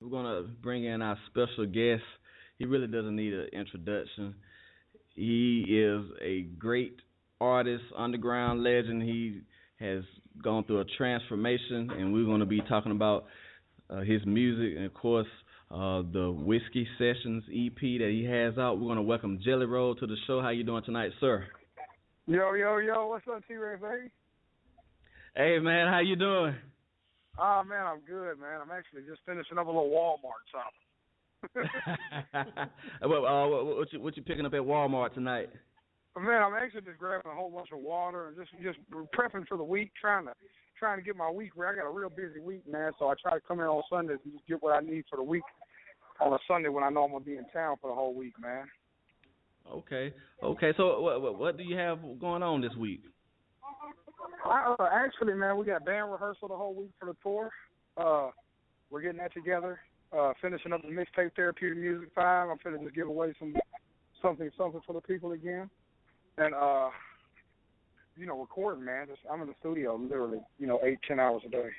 We're gonna bring in our special guest. He really doesn't need an introduction. He is a great artist, underground legend. He has gone through a transformation, and we're going to be talking about his music and, of course, the Whiskey Sessions EP that he has out. We're going to welcome Jelly Roll to the show. How you doing tonight, sir? Yo, yo, yo, what's up, T-Rex, baby? Hey, man, how you doing? Oh, man, I'm good, man. I'm actually just finishing up a little Walmart shopping. What you picking up at Walmart tonight? Man, I'm actually just grabbing a whole bunch of water and just prepping for the week, trying to get my week ready. I got a real busy week, man, so I try to come in on Sundays and just get what I need for the week on a Sunday when I know I'm going to be in town for the whole week, man. Okay. So what do you have going on this week? Actually, man, we got band rehearsal the whole week for the tour. We're getting that together. Finishing up the mixtape Therapeutic Music 5. I'm finna just give away something for the people again. And recording, man. I'm in the studio literally, 8-10 hours a day.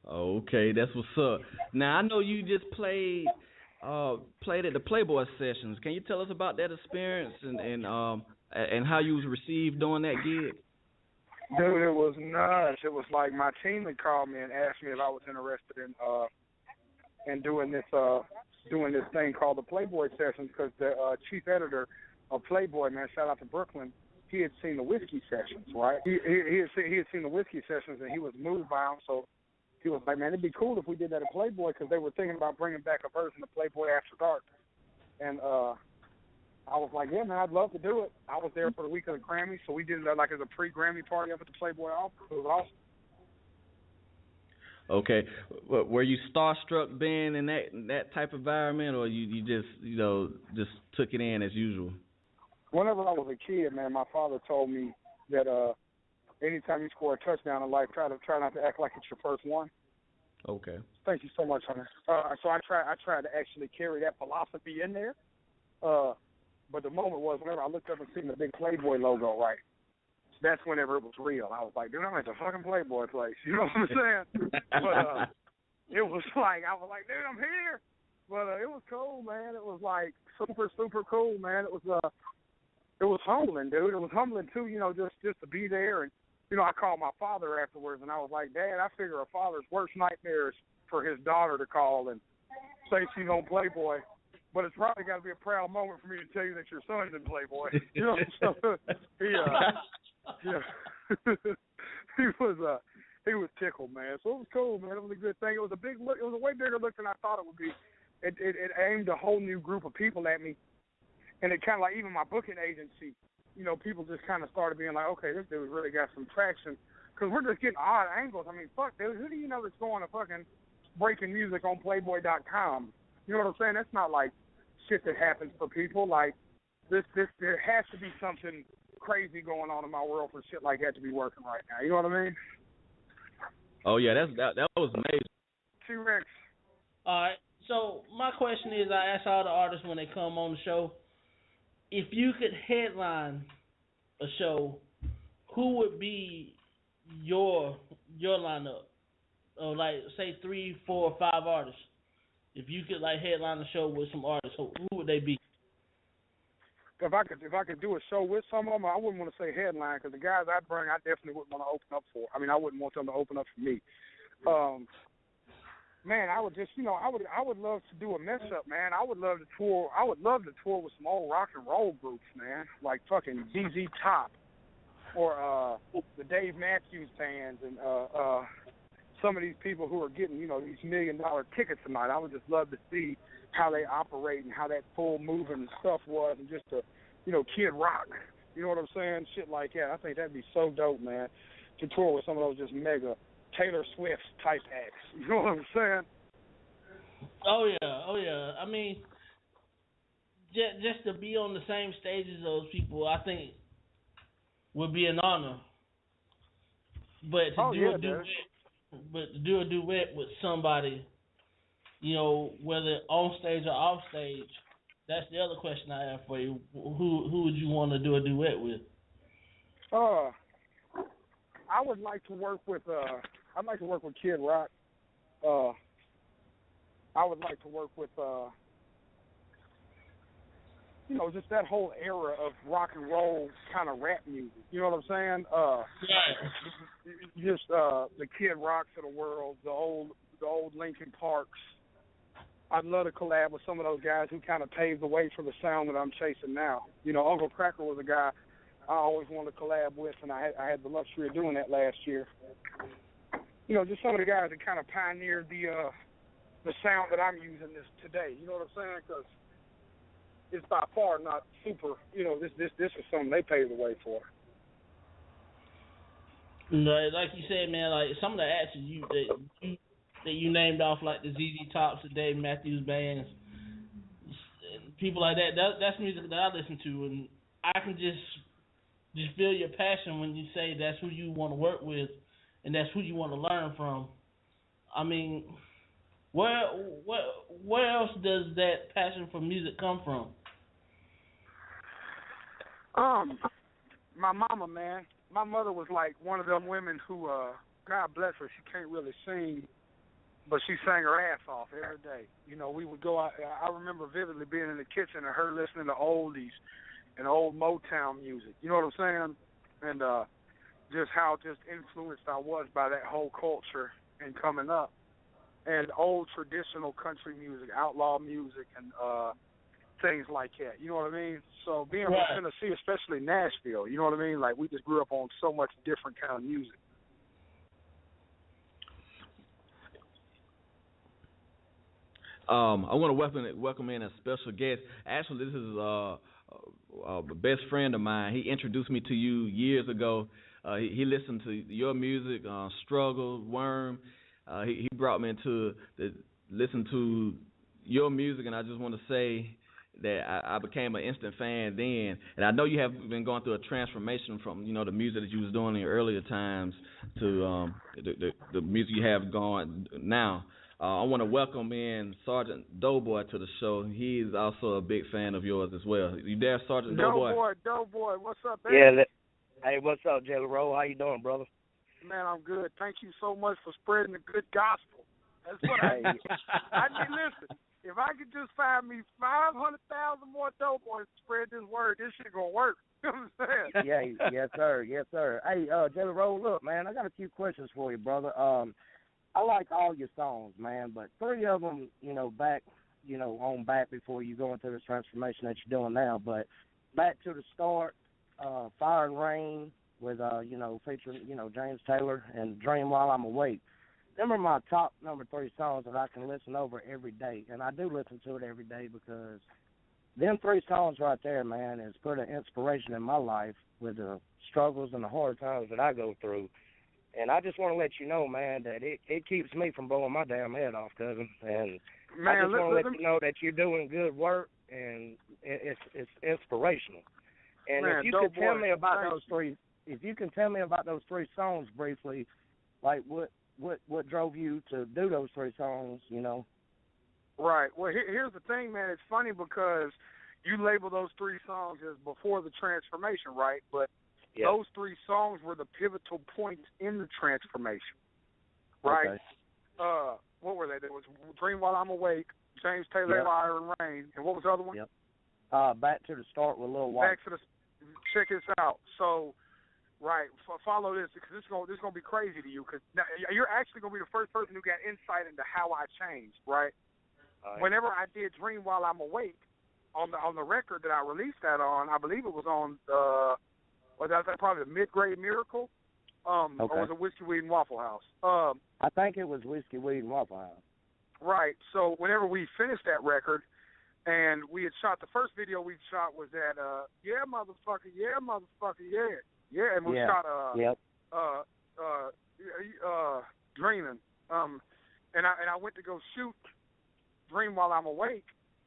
Okay, that's what's up. Now I know you just played at the Playboy sessions. Can you tell us about that experience and how you was received during that gig? Dude, it was nuts. It was like my team had called me and asked me if I was interested in doing this thing called the Playboy sessions because the chief editor of Playboy, man, shout out to Brooklyn, he had seen the Whiskey Sessions, right? He had seen the Whiskey Sessions and he was moved by them, so he was like, man, it'd be cool if we did that at Playboy because they were thinking about bringing back a version of Playboy After Dark. And I was like, yeah, man, I'd love to do it. I was there for the week of the Grammys, so we did it like as a pre-Grammy party up at the Playboy office. It was awesome. Okay, were you starstruck being in that type of environment, or you just just took it in as usual? Whenever I was a kid, man, my father told me that anytime you score a touchdown in life, try not to act like it's your first one. Okay. Thank you so much, honey. So I tried to actually carry that philosophy in there. But the moment was whenever I looked up and seen the big Playboy logo, right? That's whenever it was real. I was like, dude, I'm at the fucking Playboy place. You know what I'm saying? But it was like, I was like, dude, I'm here. But it was cool, man. It was like super, super cool, man. It was humbling, dude. It was humbling too, just to be there. And I called my father afterwards, and I was like, Dad, I figure a father's worst nightmare is for his daughter to call and say she's on Playboy. But it's probably got to be a proud moment for me to tell you that your son's in Playboy. So he was tickled, man. So it was cool, man. It was a good thing. It was a big look. It was a way bigger look than I thought it would be. It aimed a whole new group of people at me, and it kind of like even my booking agency. People just kind of started being like, okay, this dude really got some traction because we're just getting odd angles. I mean, fuck, dude, who do you know that's going to fucking breaking music on Playboy.com? You know what I'm saying? That's not like shit that happens for people. Like this there has to be something crazy going on in my world for shit like that to be working right now. You know what I mean? Oh yeah, that was amazing. T-Rex. All right. So my question is, I ask all the artists when they come on the show, if you could headline a show, who would be your lineup? Or like say 3, 4, 5 artists. If you could like headline a show with some artists, who would they be? If I could do a show with some of them, I wouldn't want to say headline because the guys I bring, I definitely wouldn't want to open up for. I mean, I wouldn't want them to open up for me. Man, I would just, I would love to do a mess up, man. I would love to tour. I would love to tour with some old rock and roll groups, man, like fucking ZZ Top or the Dave Matthews Bands and some of these people who are getting, these $1 million tickets tonight. I would just love to see how they operate and how that full moving and stuff was, and just to, Kid Rock. You know what I'm saying? Shit like that. I think that'd be so dope, man, to tour with some of those just mega Taylor Swift type acts. You know what I'm saying? Oh yeah. I mean, just to be on the same stage as those people, I think would be an honor. But to do a duet with somebody, whether on stage or off stage, that's the other question I have for you. Who would you want to do a duet with? I would like to work with Kid Rock. I would like to work with just that whole era of rock and roll kind of rap music. You know what I'm saying? Just the Kid Rocks of the world, the old Linkin Parks. I'd love to collab with some of those guys who kind of paved the way for the sound that I'm chasing now. Uncle Cracker was a guy I always wanted to collab with, and I had the luxury of doing that last year. Just some of the guys that kind of pioneered the sound that I'm using today. You know what I'm saying? Because it's by far not super. This is something they paved the way for. Like you said, man, like some of the acts that you named off, like the ZZ Tops, the Dave Matthews Bands, people like that. That's music that I listen to, and I can just feel your passion when you say that's who you want to work with, and that's who you want to learn from. I mean, where else does that passion for music come from? My mama, man. My mother was like one of them women who, God bless her, she can't really sing, but she sang her ass off every day. We would go out. I remember vividly being in the kitchen and her listening to oldies and old Motown music. You know what I'm saying? And just how influenced I was by that whole culture and coming up. And old traditional country music, outlaw music, and things like that. You know what I mean? So being from Tennessee, especially Nashville, you know what I mean? Like, we just grew up on so much different kind of music. I want to welcome in a special guest. Actually, this is a best friend of mine. He introduced me to you years ago. He listened to your music, Struggle, Worm. He brought me into listen to your music, and I just want to say that I became an instant fan then. And I know you have been going through a transformation from the music that you was doing in your earlier times to the music you have going now. I want to welcome in Sergeant Doughboy to the show. He's also a big fan of yours as well. You there, Sergeant Doughboy? Doughboy, what's up, baby? Yeah. Hey, what's up, Jelly Roll? How you doing, brother? Man, I'm good. Thank you so much for spreading the good gospel. That's what I mean, listen, if I could just find me 500,000 more Doughboys to spread this word, this shit gonna work. You know what I'm saying? Yeah, yes, sir. Hey, Jelly Roll, look, man, I got a few questions for you, brother. I like all your songs, man, but 3 of them, back before you go into this transformation that you're doing now. But back to the start, Fire and Rain with, featuring, James Taylor, and Dream While I'm Awake. Them are my top number 3 songs that I can listen over every day, and I do listen to it every day because them 3 songs right there, man, has put an inspiration in my life with the struggles and the hard times that I go through. And I just want to let you know, man, that it keeps me from blowing my damn head off, cousin. And man, I just want to let you know that you're doing good work, and it's inspirational. And man, if you could tell me about those 3, if you can tell me about those 3 songs briefly, like what drove you to do those 3 songs, Right. Well, here's the thing, man. It's funny because you label those 3 songs as before the transformation, right? But those 3 songs were the pivotal points in the transformation, right? Okay. What were they? There was Dream While I'm Awake, James Taylor, Fire and Rain, and what was the other one? Yep. Back to the Start with Lil White. Check this out. So, right, follow this because this is gonna be crazy to you because you're actually gonna be the first person who got insight into how I changed, right? Whenever I did Dream While I'm Awake on the record that I released that on, I believe it was on that's probably the Mid-Grade Miracle, or was it Whiskey, Weed, and Waffle House? I think it was Whiskey, Weed, and Waffle House. Right. So whenever we finished that record, and we had shot the first video we shot was at Yeah Motherfucker, yeah, and we shot Dreaming, and I went to go shoot Dream While I'm Awake,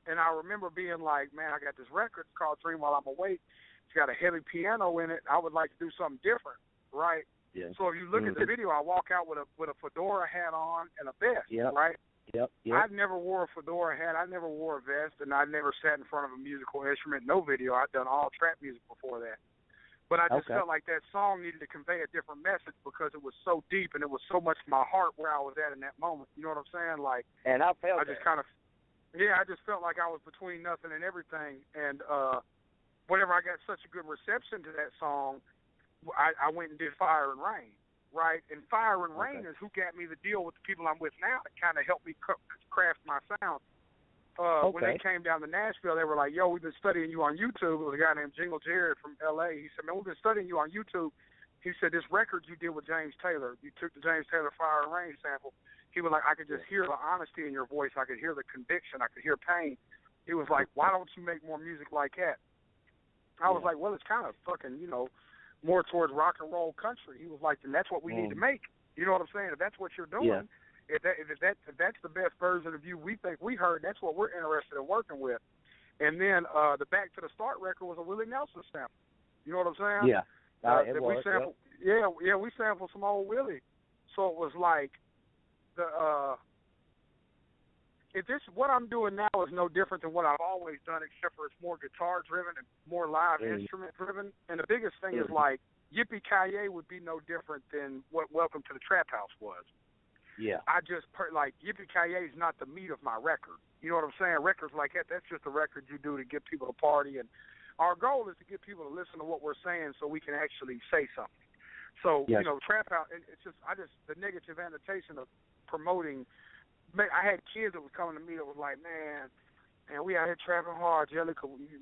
and I remember being like, man, I got this record called Dream While I'm Awake. It's got a heavy piano in it. I would like to do something different, right? Yeah. So if you look at the video, I walk out with a fedora hat on and a vest, right? Yep. I've never wore a fedora hat. I never wore a vest, and I never sat in front of a musical instrument. No video. I've done all trap music before that. But I just felt like that song needed to convey a different message because it was so deep and it was so much my heart where I was at in that moment. You know what I'm saying? Like, and I felt I just kind of, I just felt like I was between nothing and everything. And whenever I got such a good reception to that song, I went and did Fire and Rain, right? And Fire and Rain is who got me the deal with the people I'm with now that kind of helped me craft my sound. When they came down to Nashville, they were like, yo, we've been studying you on YouTube. It was a guy named Jingle Jared from L.A. He said, man, we've been studying you on YouTube. He said, this record you did with James Taylor, you took the James Taylor Fire and Rain sample. He was like, I could just hear the honesty in your voice. I could hear the conviction. I could hear pain. He was like, why don't you make more music like that? I was like, well, it's kind of fucking, more towards rock and roll country. He was like, then that's what we need to make. You know what I'm saying? If that's what you're doing, if that's the best version of you we think we heard, that's what we're interested in working with. And then the Back to the Start record was a Willie Nelson sample. You know what I'm saying? Yeah. We sampled, we sampled some old Willie. So it was like what I'm doing now is no different than what I've always done, except for it's more guitar driven and more live instrument driven. And the biggest thing is like Yippee-Ki-Yay would be no different than what Welcome to the Trap House was. Yeah. I just like Yippee-Ki-Yay is not the meat of my record. You know what I'm saying? Records like that's just a record you do to get people to party. And our goal is to get people to listen to what we're saying so we can actually say something. So, Trap House, it's just, the negative annotation of promoting. I had kids that was coming to me that was like, man, we out here trapping hard, Jelly.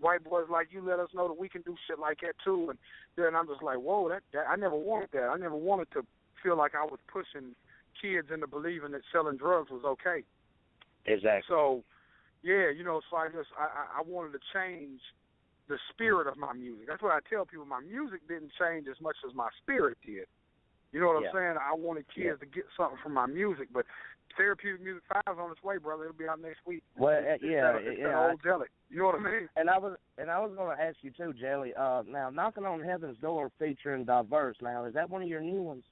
White boys like you let us know that we can do shit like that too. And then I'm just like, whoa, that I never wanted that. I never wanted to feel like I was pushing kids into believing that selling drugs was okay. Exactly. So, so I wanted to change the spirit of my music. That's what I tell people. My music didn't change as much as my spirit did. You know what I'm saying? I wanted kids to get something from my music, but Therapeutic Music 5 is on its way, brother. It'll be out next week. Well, it's old Jelly. You know what I mean? And I was going to ask you too, Jelly. Now, Knocking on Heaven's Door featuring Diverse. Now, is that one of your new ones?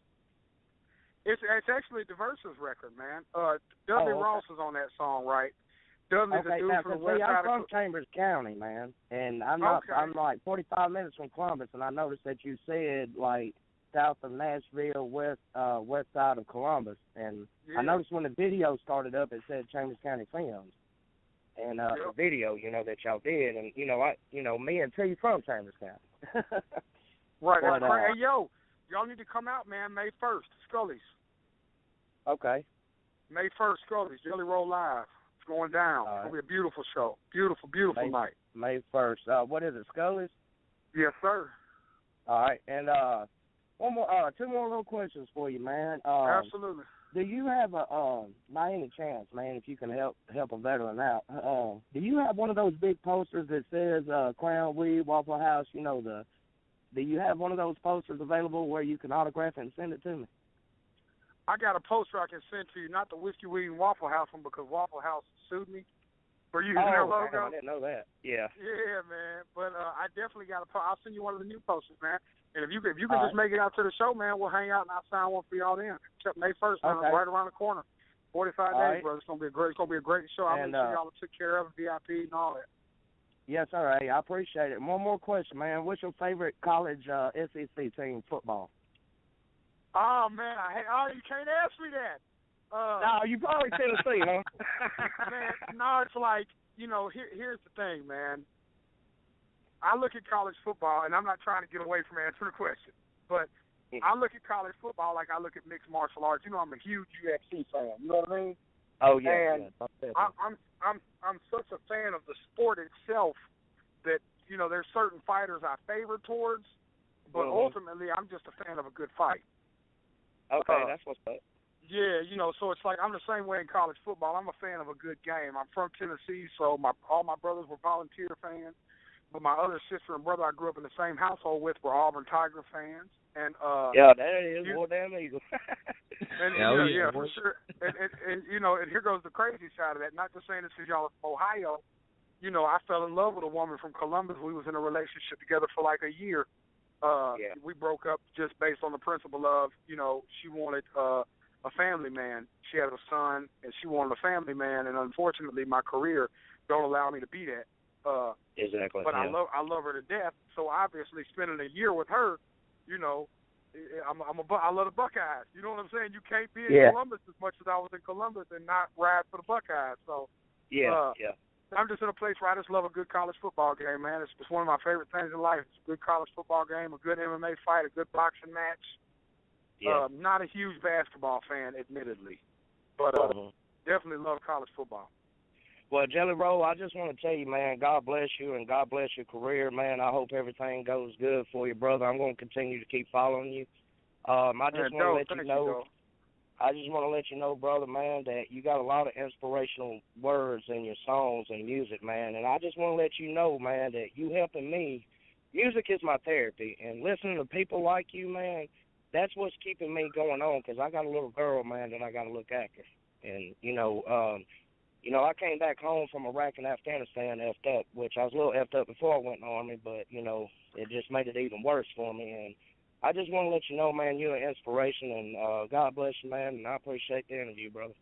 It's actually Diverse's record, man. Dudley Ross is on that song, right? Dudley's a dude from the west side. I'm from Chambers County, man, and I'm like 45 minutes from Columbus, and I noticed that you said like south of Nashville, west side of Columbus, and I noticed when the video started up, it said Chambers County Films, and the video, that y'all did, and me and T from Chambers County. Right. But, hey, yo, y'all need to come out, man. May 1st, Scully's. Okay. May 1st, Scully's, Jelly Roll Live. It's going down. It's going to be a beautiful show. Beautiful night. May 1st. What is it, Scully's? Yes, sir. All right. And two more little questions for you, man. Absolutely. Do you have by any chance, man, if you can help a veteran out, do you have one of those big posters that says Crown Weed, Waffle House, do you have one of those posters available where you can autograph it and send it to me? I got a poster I can send to you, not the Whiskey Weed and Waffle House one, because Waffle House sued me for using their logo. Man, I didn't know that. Yeah. Yeah, man. But I definitely got I'll send you one of the new posters, man. And if you can just make it out to the show, man, we'll hang out and I'll sign one for y'all then. May 1st, man, right around the corner. 45 days, brother. It's gonna be a great show. I'll make sure y'all took care of it, VIP and all that. Yes, all right. I appreciate it. One more question, man. What's your favorite college SEC team football? Oh, man, you can't ask me that. No, you probably Tennessee, huh? Man, no, it's like, here's the thing, man. I look at college football, and I'm not trying to get away from answering the question, but I look at college football like I look at mixed martial arts. I'm a huge UFC fan. You know what I mean? Oh, yeah. And I'm such a fan of the sport itself that, there's certain fighters I favor towards, but ultimately I'm just a fan of a good fight. Okay, that's what's up. Yeah, so it's like I'm the same way in college football. I'm a fan of a good game. I'm from Tennessee, so all my brothers were Volunteer fans, but my other sister and brother I grew up in the same household with were Auburn Tiger fans. And that is more damn Eagle. For sure. And here goes the crazy side of that. Not just saying this because y'all are from Ohio. I fell in love with a woman from Columbus. We was in a relationship together for like a year. We broke up just based on the principle of, she wanted a family man. She had a son, and she wanted a family man, and unfortunately my career don't allow me to be that. Exactly. But yeah. I love her to death. So obviously, spending a year with her, you know, I love the Buckeyes. You know what I'm saying? You can't be in Columbus as much as I was in Columbus and not ride for the Buckeyes. So yeah. I'm just in a place where I just love a good college football game, man. It's one of my favorite things in life. It's a good college football game, a good MMA fight, a good boxing match. Yeah. Not a huge basketball fan, admittedly, but definitely love college football. Well, Jelly Roll, I just want to tell you, man, God bless you and God bless your career, man. I hope everything goes good for you, brother. I'm going to continue to keep following you. I just want to let you know. I just want to let you know, brother, man, that you got a lot of inspirational words in your songs and music, man. And I just want to let you know, man, that you helping me. Music is my therapy, and listening to people like you, man, that's what's keeping me going on. Because I got a little girl, man, that I got to look after, and I came back home from Iraq and Afghanistan effed up, which I was a little effed up before I went in the Army, but, it just made it even worse for me. And I just want to let you know, man, you're an inspiration, and God bless you, man, and I appreciate the interview, brother.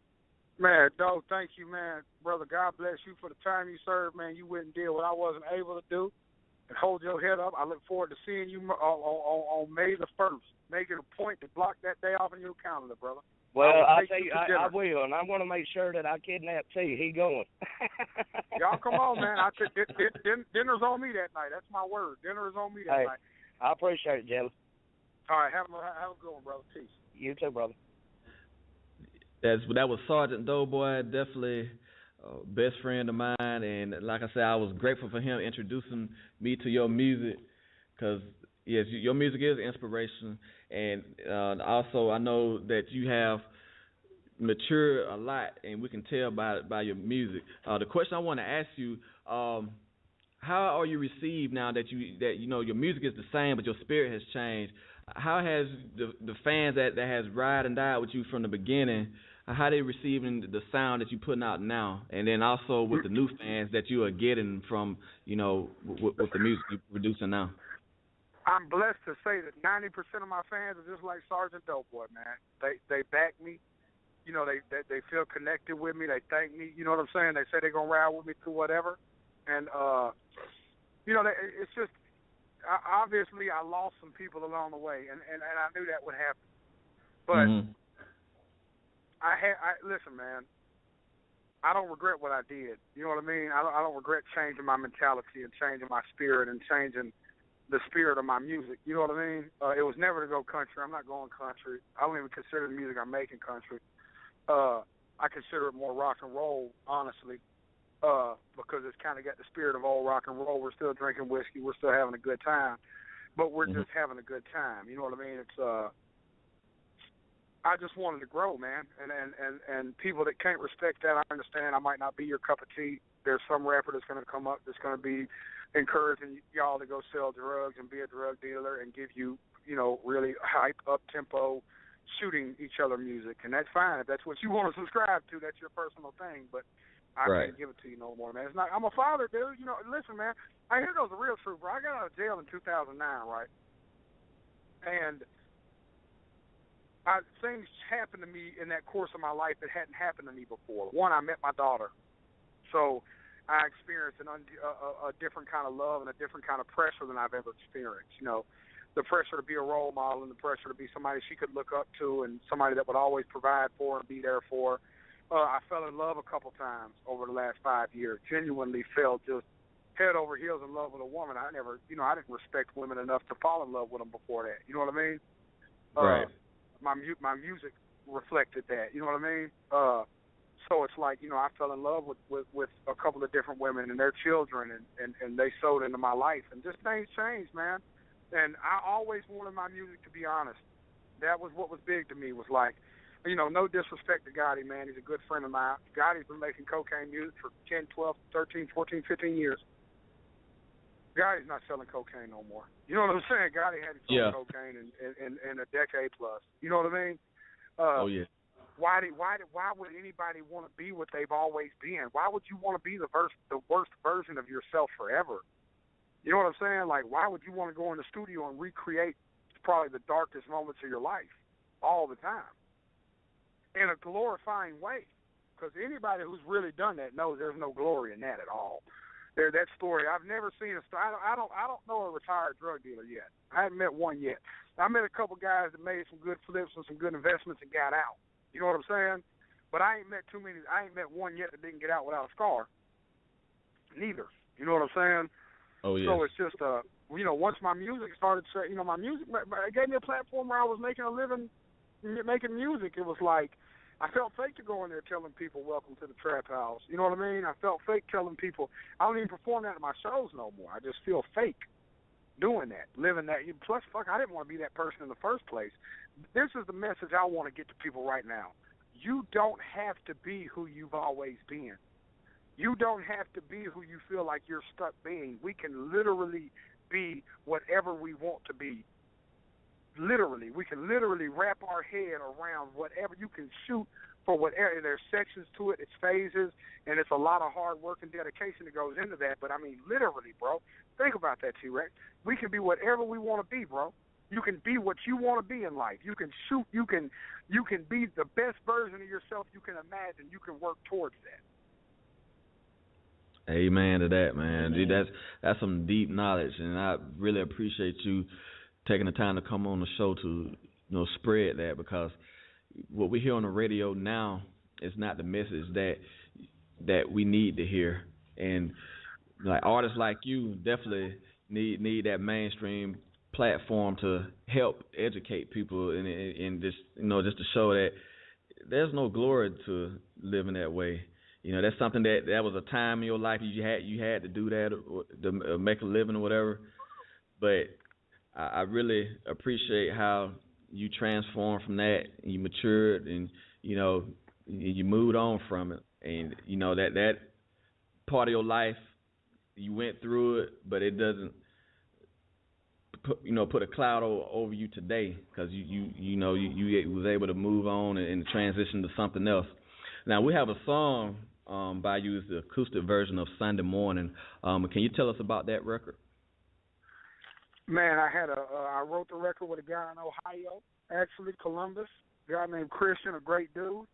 Man, dog, thank you, man. Brother, God bless you for the time you served, man. You wouldn't deal what I wasn't able to do. And hold your head up. I look forward to seeing you on May the 1st. Make it a point to block that day off in your calendar, brother. Well, I'll tell you, I will, and I'm going to make sure that I kidnap T. He going. Y'all come on, man. Dinner's on me that night. That's my word. Dinner is on me that night. I appreciate it, Jelly. All right, have a good one, brother. Peace. You too, brother. That was Sergeant Doughboy, definitely best friend of mine, and like I said, I was grateful for him introducing me to your music, because yes, your music is inspiration, and also I know that you have matured a lot, and we can tell by your music. The question I want to ask you, how are you received now that your music is the same, but your spirit has changed? How has the fans that has ride and died with you from the beginning, how they receiving the sound that you're putting out now, and then also with the new fans that you are getting from with the music you're producing now? I'm blessed to say that 90% of my fans are just like Sergeant Doughboy, man. They back me. They feel connected with me. They thank me. You know what I'm saying? They say they're going to ride with me through whatever. And, it's just, obviously I lost some people along the way, and I knew that would happen. But listen, man, I don't regret what I did. You know what I mean? I don't regret changing my mentality and changing my spirit and changing the spirit of my music. You know what I mean? It was never to go country. I'm not going country. I don't even consider the music I'm making country. I consider it more rock and roll, honestly, because it's kind of got the spirit of old rock and roll. We're still drinking whiskey. We're still having a good time, but we're just having a good time. You know what I mean? It's I just wanted to grow, man, and people that can't respect that, I understand. I might not be your cup of tea. There's some rapper that's going to come up that's going to be encouraging y'all to go sell drugs and be a drug dealer and give you, really hype, up-tempo, shooting each other music, and that's fine. If that's what you want to subscribe to, that's your personal thing, but I can't give it to you no more, man. It's not. I'm a father, dude. Listen, man, here goes the real truth, bro. I got out of jail in 2009, right? And things happened to me in that course of my life that hadn't happened to me before. One, I met my daughter. So I experienced a different kind of love and a different kind of pressure than I've ever experienced. The pressure to be a role model and the pressure to be somebody she could look up to and somebody that would always provide for her and be there for her. I fell in love a couple times over the last 5 years. Genuinely fell just head over heels in love with a woman. I didn't respect women enough to fall in love with them before that. You know what I mean? Right. My music reflected that. You know what I mean? So it's like, I fell in love with a couple of different women and their children, and they sold into my life. And just things changed, man. And I always wanted my music to be honest. That was what was big to me, was like, no disrespect to Gotti, man. He's a good friend of mine. Gotti's been making cocaine music for 10, 12, 13, 14, 15 years. Gotti's not selling cocaine no more. You know what I'm saying? Gotti hadn't sold cocaine in a decade plus. You know what I mean? Oh, yeah. Why would anybody want to be what they've always been? Why would you want to be the worst version of yourself forever? You know what I'm saying? Like, why would you want to go in the studio and recreate probably the darkest moments of your life all the time in a glorifying way? Because anybody who's really done that knows there's no glory in that at all. that story. I've never seen a story. I don't know a retired drug dealer yet. I haven't met one yet. I met a couple guys that made some good flips and some good investments and got out. You know what I'm saying? But I ain't met too many. I ain't met one yet that didn't get out without a scar. Neither. You know what I'm saying? Oh yeah. So it's just once my music started, my music it gave me a platform where I was making a living making music. It was like I felt fake to go in there telling people welcome to the trap house. You know what I mean? I felt fake telling people. I don't even perform that at my shows no more. I just feel fake doing that, living that. Plus, fuck, I didn't want to be that person in the first place. This is the message I want to get to people right now. You don't have to be who you've always been. You don't have to be who you feel like you're stuck being. We can literally be whatever we want to be. Literally. We can literally wrap our head around whatever. You can shoot for whatever. There's sections to it. It's phases, and it's a lot of hard work and dedication that goes into that. But, I mean, literally, bro. Think about that, T-Rex. We can be whatever we want to be, bro. You can be what you want to be in life. You can shoot. You can be the best version of yourself you can imagine. You can work towards that. Amen to that, man. Dude, that's some deep knowledge, and I really appreciate you taking the time to come on the show to spread that, because what we hear on the radio now is not the message that we need to hear, and like artists like you definitely need that mainstream platform to help educate people and just just to show that there's no glory to living that way. That's something that was a time in your life you had to do that to make a living or whatever. But I really appreciate how you transformed from that, and you matured, and you moved on from it. And that part of your life, you went through it, but it doesn't put a cloud over you today, because you was able to move on and transition to something else. Now we have a song by you, the acoustic version of Sunday Morning. Can you tell us about that record? Man, I wrote the record with a guy in Ohio, actually Columbus, a guy named Christian, a great dude.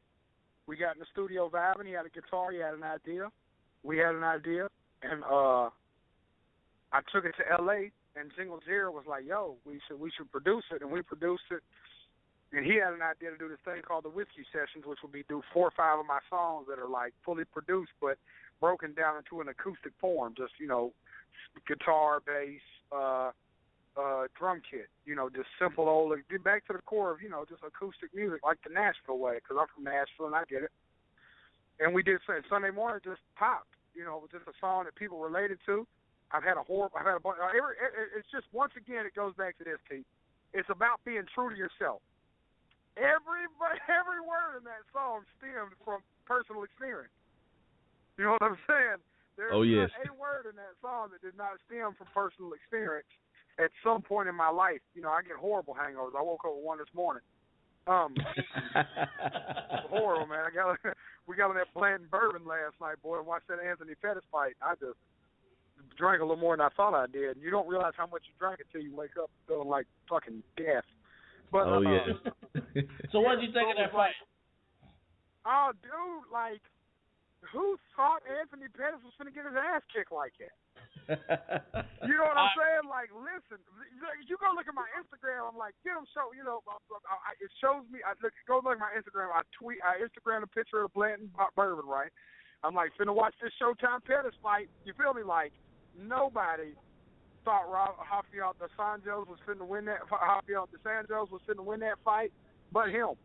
We got in the studio vibing. He had a guitar. He had an idea. We had an idea, and I took it to L.A. and Jingle Jerry was like, "Yo, we should produce it," and we produced it. And he had an idea to do this thing called the Whiskey Sessions, which would be do 4 or 5 of my songs that are like fully produced but broken down into an acoustic form, just guitar, bass, drum kit, just simple old, get back to the core of just acoustic music like the Nashville way, because I'm from Nashville and I get it. And we did Sunday Morning, just popped, it was just a song that people related to. I've had a bunch. It's just, once again, it goes back to this, T. It's about being true to yourself. Every word in that song stemmed from personal experience. You know what I'm saying? There's not a word in that song that did not stem from personal experience at some point in my life. I get horrible hangovers. I woke up with one this morning. Horrible, man. We got on that Blanton bourbon last night, boy, and watched that Anthony Pettis fight. I just drank a little more than I thought I did. And you don't realize how much you drank until you wake up feeling like fucking gas. But, So what did you think of that fight? Oh, dude, like, who thought Anthony Pettis was going to get his ass kicked like that? You know what I'm saying? Like, listen, you go look at my Instagram. I'm like, get him show. It shows me. Go look at my Instagram. I Instagram a picture of Blanton bourbon, right? I'm like, finna watch this Showtime Pettis fight. You feel me? Like, nobody thought Rafael dos Anjos was finna win that. Rafael dos Anjos was finna win that fight, but him.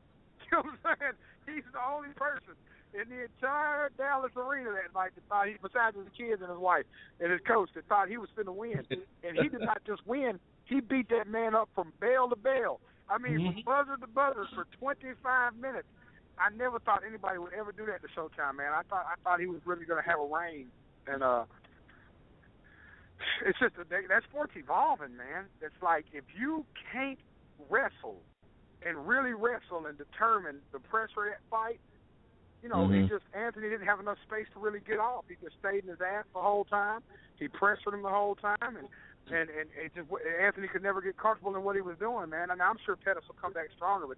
You know what I'm saying? He's the only person in the entire Dallas arena that night that thought besides his kids and his wife and his coach, that thought he was finna win. And he did not just win; he beat that man up from bell to bell. I mean, from buzzer to buzzer for 25 minutes. I never thought anybody would ever do that to Showtime, man. I thought he was really gonna have a reign, and it's just that sport's evolving, man. It's like if you can't wrestle and really wrestle and determine the pressure of that fight, Anthony didn't have enough space to really get off. He just stayed in his ass the whole time. He pressured him the whole time, and Anthony could never get comfortable in what he was doing, man. And I'm sure Pettis will come back stronger. But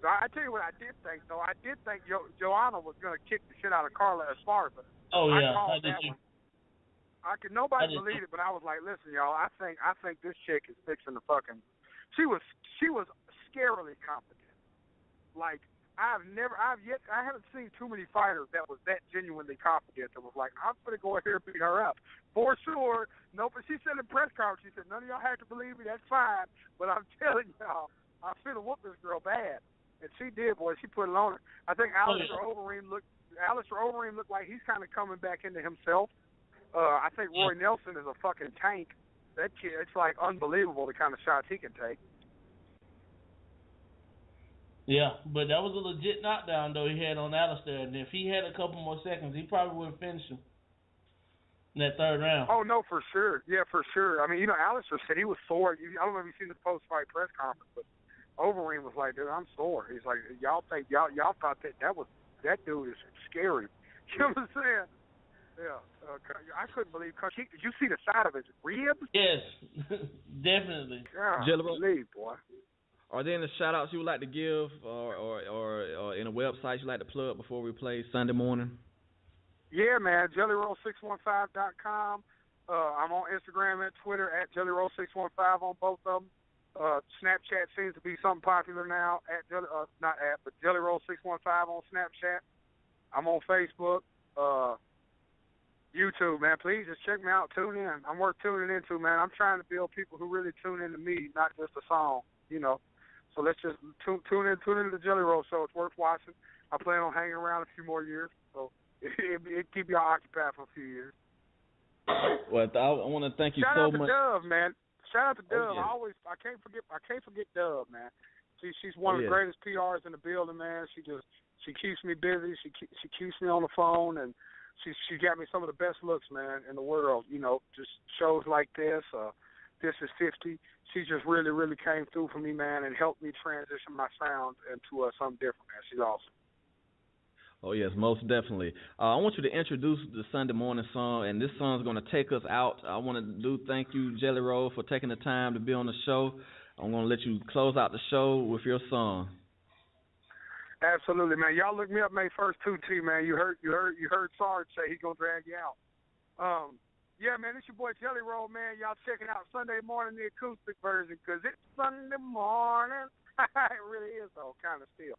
I tell you what I did think, though. I did think Joanna was going to kick the shit out of Carla Esparza. Oh, yeah, I did too. Nobody believed it, but I was like, listen, y'all, I think this chick is fixing the fucking. She was scarily confident. Like I haven't seen too many fighters that was that genuinely confident. That was like, I'm gonna go out here and beat her up for sure. No, but she said in the press conference, she said, none of y'all have to believe me. That's fine, but I'm telling y'all, I'm finna whoop this girl bad. And she did, boy. She put it on her. I think Alistair Overeem looked like he's kind of coming back into himself. I think Roy Nelson is a fucking tank. That kid, it's like unbelievable the kind of shots he can take. Yeah, but that was a legit knockdown though he had on Alistair, and if he had a couple more seconds, he probably would have finished him in that third round. Oh no, for sure. Yeah, for sure. I mean, Alistair said he was sore. I don't know if you've seen the post-fight press conference, but Overeem was like, dude, I'm sore. He's like, y'all thought that dude is scary. You know what I'm saying? Yeah, I couldn't believe. Did you see the side of his ribs? Yes, definitely. Yeah, believe, boy. Are there any shout-outs you would like to give or in a website you like to plug before we play Sunday morning? Yeah, man, jellyroll615.com. I'm on Instagram and Twitter at jellyroll615 on both of them. Snapchat seems to be something popular now, but jellyroll615 on Snapchat. I'm on Facebook. YouTube, man, please just check me out. Tune in. I'm worth tuning into, man. I'm trying to build people who really tune into me, not just a song, So let's just tune into the Jelly Roll Show. It's worth watching. I plan on hanging around a few more years, so it keep y'all occupied for a few years. Well, I want to thank you so much. Shout out to Dove, man. Shout out to Dove. Yeah. I can't forget Dove, man. She's one of the greatest PRs in the building, man. She keeps me busy. She keeps me on the phone, and she got me some of the best looks, man, in the world. Just shows like this. This is 50. She just really, really came through for me, man, and helped me transition my sound into something different, man. She's awesome. Oh, yes, most definitely. I want you to introduce the Sunday morning song, and this song's going to take us out. I want to thank you, Jelly Roll, for taking the time to be on the show. I'm going to let you close out the show with your song. Absolutely, man. Y'all look me up May 1st, too, T, man. You heard Sarge say he's going to drag you out. Yeah, man, it's your boy Jelly Roll, man. Y'all checking out Sunday morning, the acoustic version, because it's Sunday morning. It really is, though, kind of still.